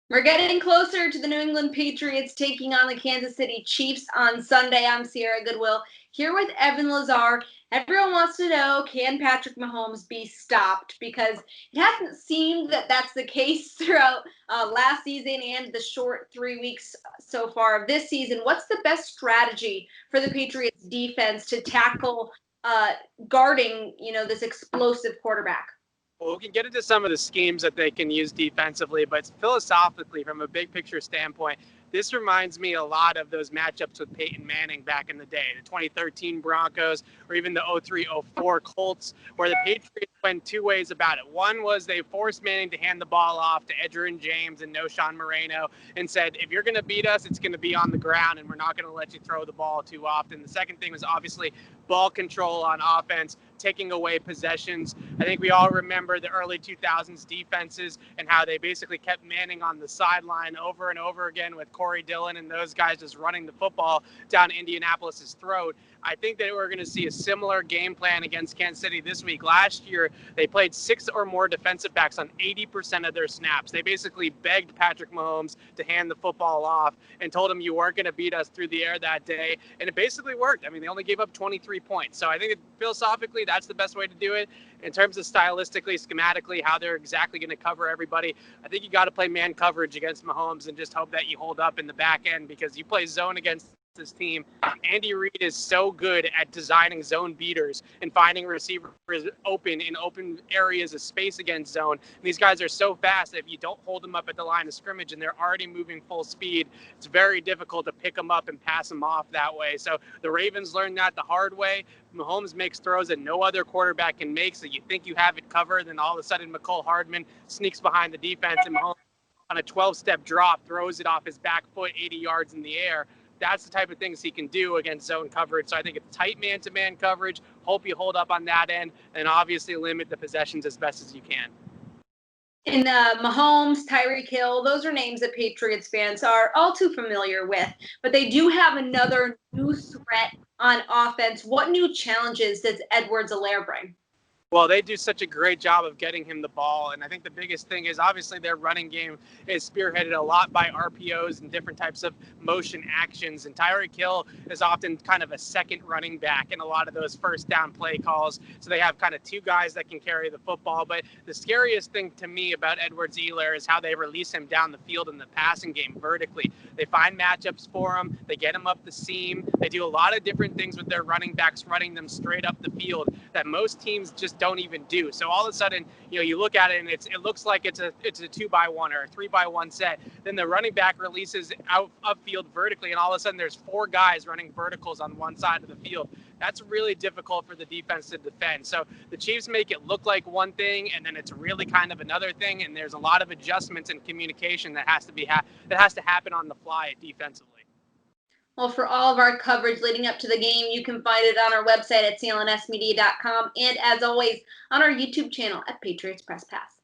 We're getting closer to the New England Patriots taking on the Kansas City Chiefs on Sunday. I'm Sierra Goodwill here with Evan Lazar. Everyone wants to know, can Patrick Mahomes be stopped? Because it hasn't seemed that that's the case throughout last season and the short 3 weeks so far of this season. What's the best strategy for the Patriots defense to tackle guarding, this explosive quarterback? Well, we can get into some of the schemes that they can use defensively, but philosophically, from a big picture standpoint, this reminds me a lot of those matchups with Peyton Manning back in the day, the 2013 Broncos or even the 03-04 Colts, where the Patriots went two ways about it. One was they forced Manning to hand the ball off to Edgerrin James and Noshawn Moreno and said, if you're going to beat us, it's going to be on the ground and we're not going to let you throw the ball too often. The second thing was obviously ball control on offense, taking away possessions. I think we all remember the early 2000s defenses and how they basically kept Manning on the sideline over and over again with Corey Dillon and those guys just running the football down Indianapolis's throat. I think that we're going to see a similar game plan against Kansas City this week. Last year, they played 6 or more defensive backs on 80% of their snaps. They basically begged Patrick Mahomes to hand the football off and told him you weren't going to beat us through the air that day. And it basically worked. I mean, they only gave up 23 points. So I think that philosophically, that's the best way to do it. In terms of stylistically, schematically, how they're exactly going to cover everybody, I think you got to play man coverage against Mahomes and just hope that you hold up in the back end, because you play zone against this team. Andy Reid is so good at designing zone beaters and finding receivers open in open areas of space against zone. And these guys are so fast that if you don't hold them up at the line of scrimmage and they're already moving full speed, it's very difficult to pick them up and pass them off that way. So the Ravens learned that the hard way. Mahomes makes throws that no other quarterback can make, so you think you have it covered, then all of a sudden McCole Hardman sneaks behind the defense and Mahomes on a 12-step drop throws it off his back foot 80 yards in the air. That's the type of things he can do against zone coverage. So I think it's tight man-to-man coverage. Hope you hold up on that end, and obviously limit the possessions as best as you can. And Mahomes, Tyreek Hill, those are names that Patriots fans are all too familiar with. But they do have another new threat on offense. What new challenges does Edwards-Helaire bring? Well, they do such a great job of getting him the ball. And I think the biggest thing is obviously their running game is spearheaded a lot by RPOs and different types of motion actions. And Tyreek Hill is often kind of a second running back in a lot of those first down play calls. So they have kind of two guys that can carry the football. But the scariest thing to me about Edwards-Helaire is how they release him down the field in the passing game vertically. They find matchups for him. They get him up the seam. They do a lot of different things with their running backs, running them straight up the field that most teams just don't even do. So all of a sudden, you look at it and it looks like it's a 2x1 or a 3x1 set. Then the running back releases out upfield vertically, and all of a sudden there's 4 guys running verticals on one side of the field. That's really difficult for the defense to defend. So the Chiefs make it look like one thing, and then it's really kind of another thing. And there's a lot of adjustments and communication that has to happen on the fly defensively. Well, for all of our coverage leading up to the game, you can find it on our website at clnsmedia.com, and as always, on our YouTube channel at Patriots Press Pass.